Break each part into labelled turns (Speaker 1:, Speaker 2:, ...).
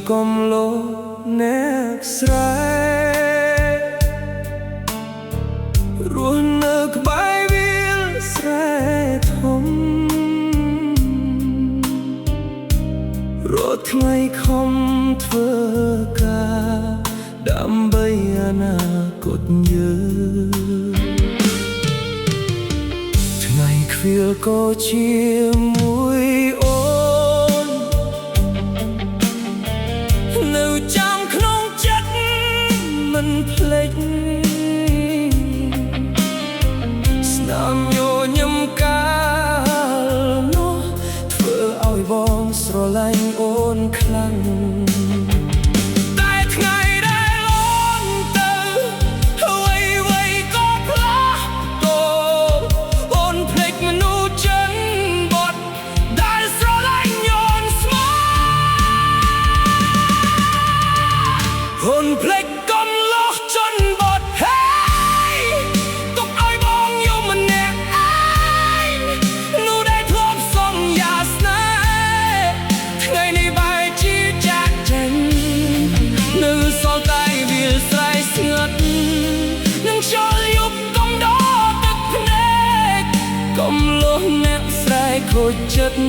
Speaker 1: កំឡោអ្នកស្រែរស់នៅក្បែរវាលស្រែធំរត់ថ្ងៃខំធ្វើការដើម្បីអនាគតយើងថ្ងៃខ្វៀលក៏ជាមួយអូននៅចាំក្នុងចិត្តមិនភ្លេចស្នាមញញឹមកាលនោះធ្វើឲ្យបងស្រឡាញ់អូនខ្លាំងអូនភ្លេចកំឡោះចនបត់ហើយទុកឲ្យបងយំម្នាក់ឯងនោះដែលធ្លាប់សន្យាស្នេហ៍ថ្ងៃនេះបែរជាចាក់ចេញនៅសល់តែវាលស្រែស្ងាត់នឹងខ្យល់យប់កំដរទឹកភ្នែកកំឡោះអ្នកស្រែខូចចិត្ត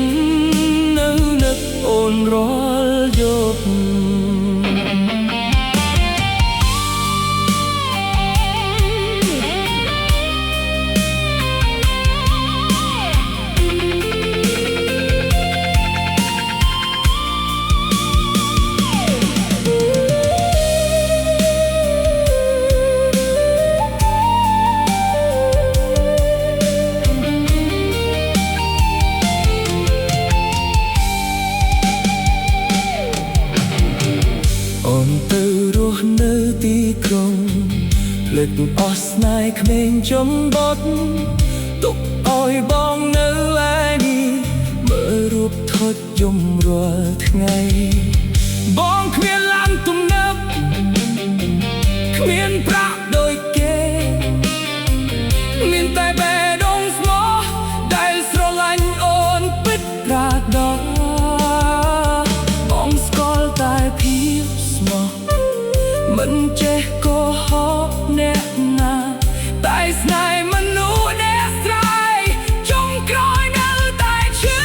Speaker 1: នៅនឹកអូនរាល់យប់អូនទៅរស់នៅទីក្រុងភ្លេចអស់ស្នេហ៍ក្មេងជនបទទុកឲ្យបងនៅឯនេះមើលរូបថតយំរាល់ថ្ងៃបងគ្មានឡានទំនើបគ្មានប្រាក់ដូចគេមានតែបេះដូងស្មោះដែលស្រឡាញ់អូនពិតប្រាកដបងស្គាល់តែភាពស្មោះមិនចេះកុហកអ្នកណាតែស្នេហ៍មនុស្សអ្នកស្រ័យចុងក្រោយនៅតែឈឺ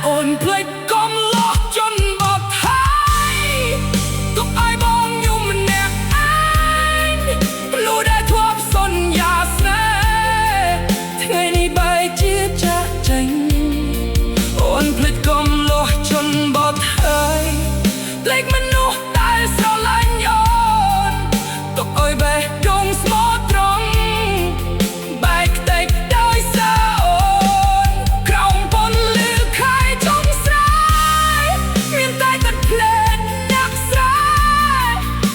Speaker 1: អូនភ្លេចកំឡោះចនបត់ហើយទុកឲ្យបងយំម្នាក់ឯងនោះដែលធ្លាប់សន្យាស្នេហ៍ថ្ងៃនេះបែរជាចាក់ចេញអូនភ្លេចកំឡោះចនបត់ហើយភ្លេចមនុស្សដែលស្រឡាញ់អូនទុកឲ្យបេះដូងស្មោះត្រង់បែកខ្ទេចដោយសារអូនក្រោមពន្លឺខែចុងស្រែមានតែទឹកភ្លេចអ្នកស្រែ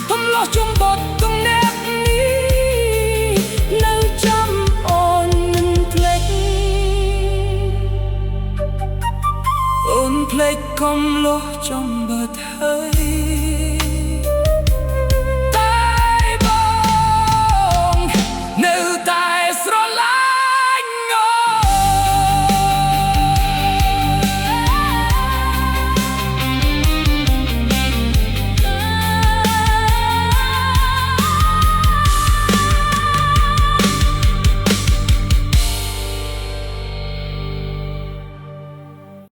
Speaker 1: កំឡោះជុំបត់គំអ្នកនេះនៅចាំអូនមិនភ្លេចអូនភ្លេចកំឡោះចំបត់ហើយ